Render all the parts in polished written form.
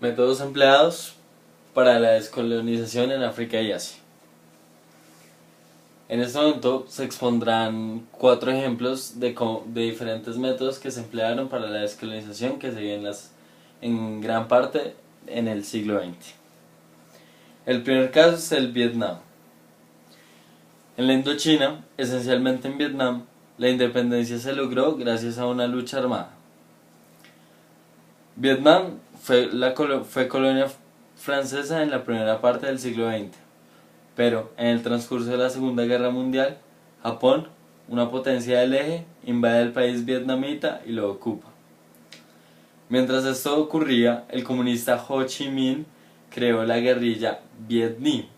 Métodos empleados para la descolonización en África y Asia. En este momento se expondrán 4 ejemplos de diferentes métodos que se emplearon para la descolonización que se dio en gran parte en el siglo XX. El primer caso es el Vietnam. En la Indochina, esencialmente en Vietnam, la independencia se logró gracias a una lucha armada. Vietnam fue colonia francesa en la primera parte del siglo XX, pero en el transcurso de la Segunda Guerra Mundial, Japón, una potencia del eje, invade el país vietnamita y lo ocupa. Mientras esto ocurría, el comunista Ho Chi Minh creó la guerrilla Viet Minh,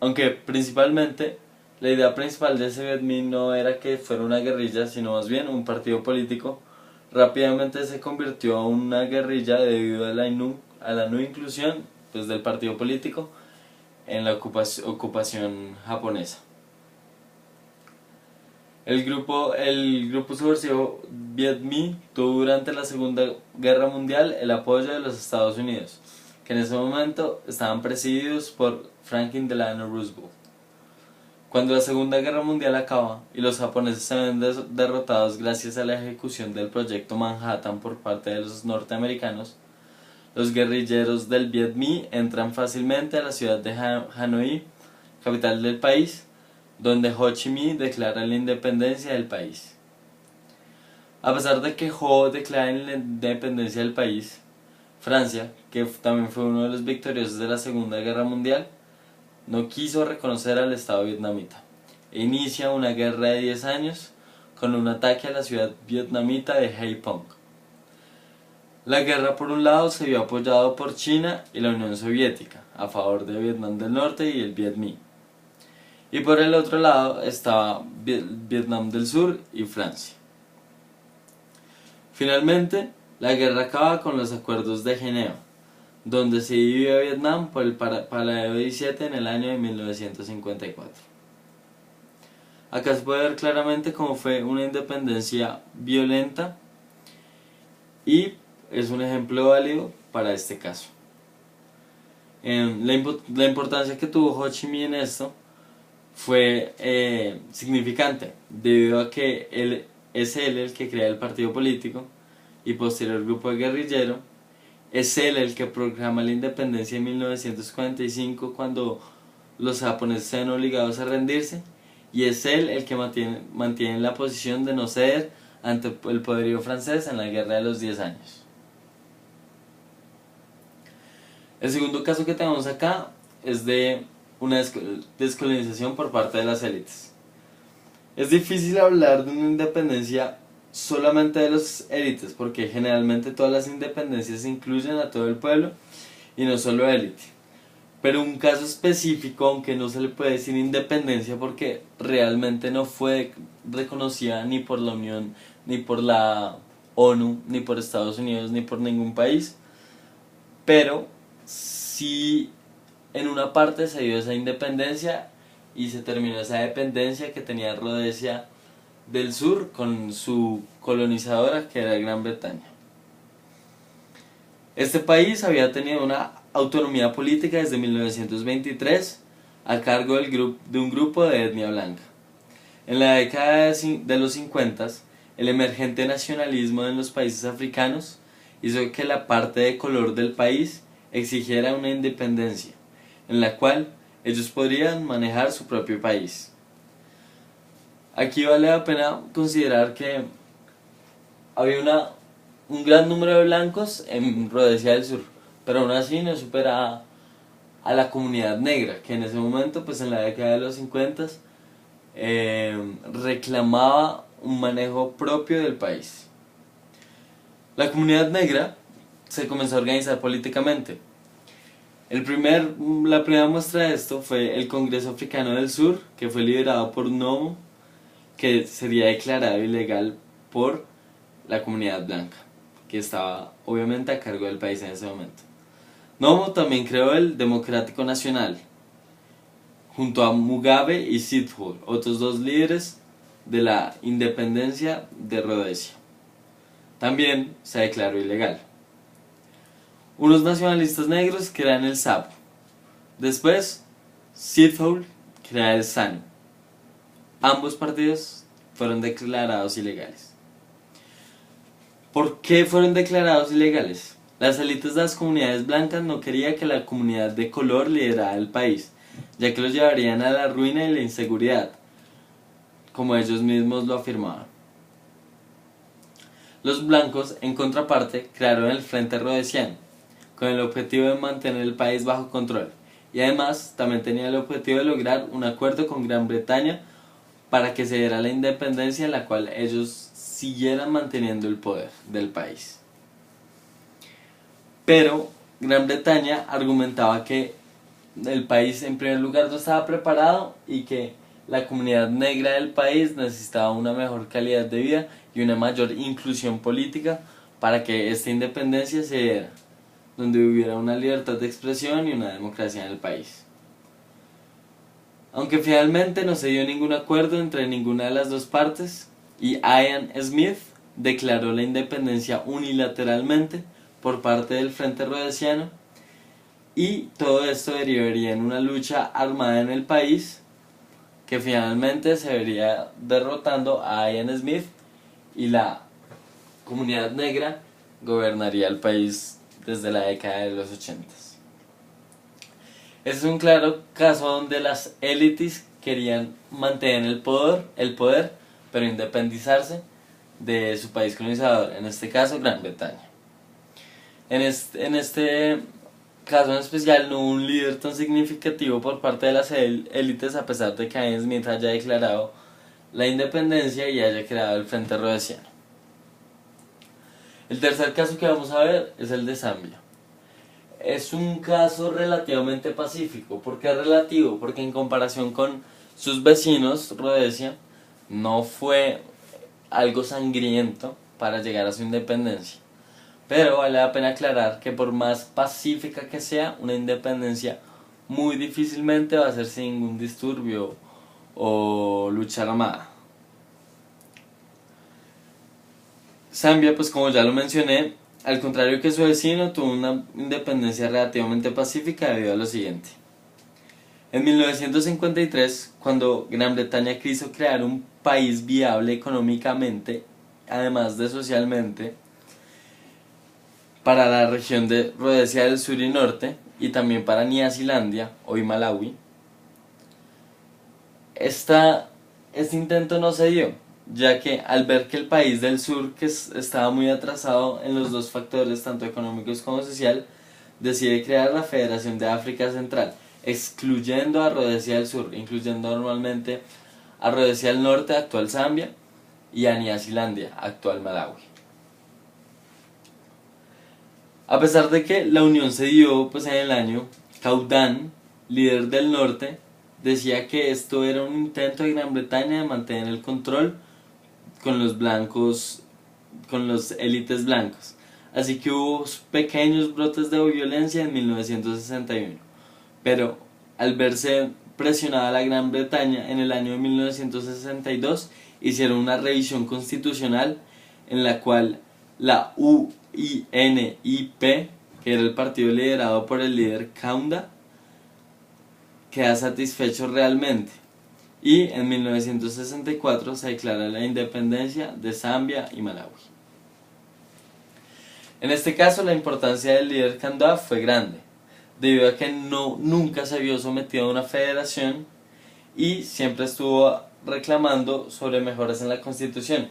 aunque principalmente la idea principal de ese Viet Minh no era que fuera una guerrilla, sino más bien un partido político. Rápidamente se convirtió a una guerrilla debido a la no inclusión del partido político en la ocupación japonesa. El grupo subversivo Viet Minh tuvo durante la Segunda Guerra Mundial el apoyo de los Estados Unidos, que en ese momento estaban presididos por Franklin Delano Roosevelt. Cuando la Segunda Guerra Mundial acaba y los japoneses se ven derrotados gracias a la ejecución del Proyecto Manhattan por parte de los norteamericanos, los guerrilleros del Viet Minh entran fácilmente a la ciudad de Hanoi, capital del país, donde Ho Chi Minh declara la independencia del país. A pesar de que Ho declara la independencia del país, Francia, que también fue uno de los victoriosos de la Segunda Guerra Mundial, no quiso reconocer al Estado vietnamita e inicia una guerra de 10 años con un ataque a la ciudad vietnamita de Haiphong. La guerra por un lado se vio apoyado por China y la Unión Soviética a favor de Vietnam del Norte y el Viet Minh, y por el otro lado estaba Vietnam del Sur y Francia. Finalmente, la guerra acaba con los acuerdos de Ginebra, donde se dividió Vietnam por el Paladeo 17 en el año de 1954. Acá se puede ver claramente cómo fue una independencia violenta y es un ejemplo válido para este caso. La importancia que tuvo Ho Chi Minh en esto fue significante, debido a que él el que crea el partido político y posterior grupo de guerrillero. Es él el que proclama la independencia en 1945 cuando los japoneses se ven obligados a rendirse, y es él el que mantiene la posición de no ceder ante el poderío francés en la Guerra de los 10 años. El segundo caso que tenemos acá es de una descolonización por parte de las élites. Es difícil hablar de una independencia solamente de las élites, porque generalmente todas las independencias incluyen a todo el pueblo y no solo élite. Pero un caso específico, aunque no se le puede decir independencia porque realmente no fue reconocida ni por la Unión, ni por la ONU, ni por Estados Unidos, ni por ningún país, pero sí en una parte se dio esa independencia y se terminó esa dependencia que tenía Rhodesia del Sur con su colonizadora, que era Gran Bretaña. Este país había tenido una autonomía política desde 1923 a cargo de un grupo de etnia blanca. En la década de los 50, el emergente nacionalismo en los países africanos hizo que la parte de color del país exigiera una independencia, en la cual ellos podrían manejar su propio país. Aquí vale la pena considerar que había un gran número de blancos en Rhodesia del Sur, pero aún así no supera a la comunidad negra, que en ese momento, en la década de los 50, reclamaba un manejo propio del país. La comunidad negra se comenzó a organizar políticamente. La primera muestra de esto fue el Congreso Africano del Sur, que fue liderado por Nomo, que sería declarado ilegal por la comunidad blanca, que estaba obviamente a cargo del país en ese momento. Nomo también creó el Democrático Nacional, junto a Mugabe y Sithole, otros dos líderes de la independencia de Rhodesia. también se declaró ilegal. Unos nacionalistas negros crean el SAPO. Después, Sithole crea el SANU. Ambos partidos fueron declarados ilegales. ¿Por qué fueron declarados ilegales? Las élites de las comunidades blancas no querían que la comunidad de color liderara el país, ya que los llevarían a la ruina y la inseguridad, como ellos mismos lo afirmaban. Los blancos, en contraparte, crearon el Frente Rhodesiano, con el objetivo de mantener el país bajo control, y además también tenía el objetivo de lograr un acuerdo con Gran Bretaña para que se diera la independencia en la cual ellos siguieran manteniendo el poder del país. Pero Gran Bretaña argumentaba que el país en primer lugar no estaba preparado y que la comunidad negra del país necesitaba una mejor calidad de vida y una mayor inclusión política para que esta independencia se diera, donde hubiera una libertad de expresión y una democracia en el país. Aunque finalmente no se dio ningún acuerdo entre ninguna de las dos partes y Ian Smith declaró la independencia unilateralmente por parte del Frente Rhodesiano, y todo esto derivaría en una lucha armada en el país que finalmente se vería derrotando a Ian Smith y la comunidad negra gobernaría el país desde la década de los 80. Este es un claro caso donde las élites querían mantener el poder, pero independizarse de su país colonizador, en este caso Gran Bretaña. En este caso en especial no hubo un líder tan significativo por parte de las élites, a pesar de que Ian Smith haya declarado la independencia y haya creado el Frente Rhodesiano. El tercer caso que vamos a ver es el de Zambia. Es un caso relativamente pacífico. ¿Por qué relativo? Porque en comparación con sus vecinos, Rhodesia no fue algo sangriento para llegar a su independencia. Pero vale la pena aclarar que por más pacífica que sea, una independencia muy difícilmente va a ser sin ningún disturbio o lucha armada. Zambia, pues como ya lo mencioné, al contrario que su vecino, tuvo una independencia relativamente pacífica debido a lo siguiente. En 1953, cuando Gran Bretaña quiso crear un país viable económicamente, además de socialmente, para la región de Rhodesia del Sur y Norte, y también para Nyasalandia, hoy Malawi, este intento no se dio, ya que al ver que el país del sur, que estaba muy atrasado en los dos factores, tanto económicos como social, decide crear la Federación de África Central, excluyendo a Rhodesia del Sur, incluyendo normalmente a Rhodesia del Norte, actual Zambia, y a Nyasalandia, actual Malawi. A pesar de que la unión se dio en el año, Caudán, líder del norte, decía que esto era un intento de Gran Bretaña de mantener el control con los blancos, con los élites blancos. Así que hubo pequeños brotes de violencia en 1961. Pero al verse presionada la Gran Bretaña en el año de 1962, hicieron una revisión constitucional en la cual la UNIP, que era el partido liderado por el líder Kaunda, queda satisfecho realmente. Y en 1964 se declara la independencia de Zambia y Malawi. En este caso la importancia del líder Kaunda fue grande, debido a que nunca se vio sometido a una federación y siempre estuvo reclamando sobre mejoras en la constitución,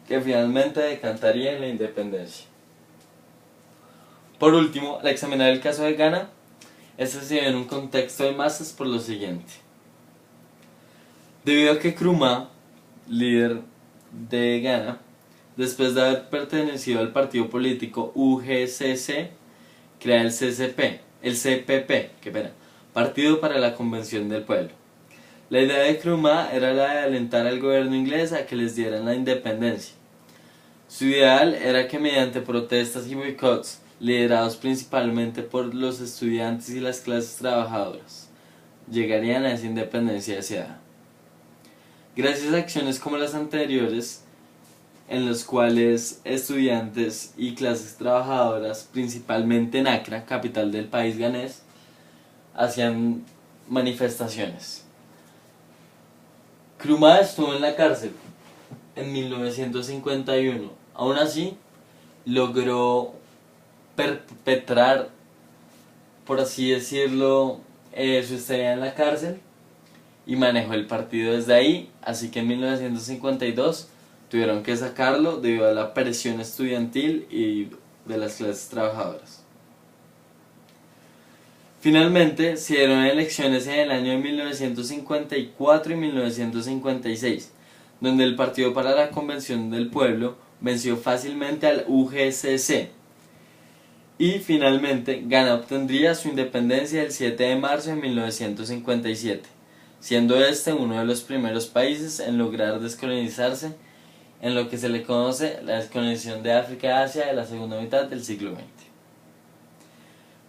que finalmente decantaría en la independencia. Por último, al examinar el caso de Ghana, este se dio en un contexto de masas por lo siguiente. Debido a que Nkrumah, líder de Ghana, después de haber pertenecido al partido político UGCC, crea el CPP, Partido para la Convención del Pueblo. La idea de Nkrumah era la de alentar al gobierno inglés a que les dieran la independencia. Su ideal era que mediante protestas y boicots, liderados principalmente por los estudiantes y las clases trabajadoras, llegarían a esa independencia deseada. Gracias a acciones como las anteriores, en los cuales estudiantes y clases trabajadoras, principalmente en Accra, capital del país ganés, hacían manifestaciones. Nkrumah estuvo en la cárcel en 1951. Aún así, logró perpetrar, por así decirlo, su estadía en la cárcel y manejó el partido desde ahí, así que en 1952 tuvieron que sacarlo debido a la presión estudiantil y de las clases trabajadoras. Finalmente, se dieron elecciones en el año de 1954 y 1956, donde el Partido para la Convención del Pueblo venció fácilmente al UGCC, y finalmente Ghana obtendría su independencia el 7 de marzo de 1957, siendo este uno de los primeros países en lograr descolonizarse en lo que se le conoce la descolonización de África y Asia de la segunda mitad del siglo XX.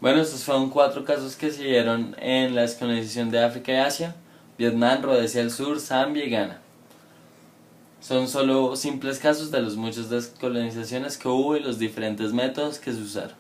Bueno, estos fueron 4 casos que se dieron en la descolonización de África y Asia: Vietnam, Rodesia del Sur, Zambia y Ghana. Son solo simples casos de los muchas descolonizaciones que hubo y los diferentes métodos que se usaron.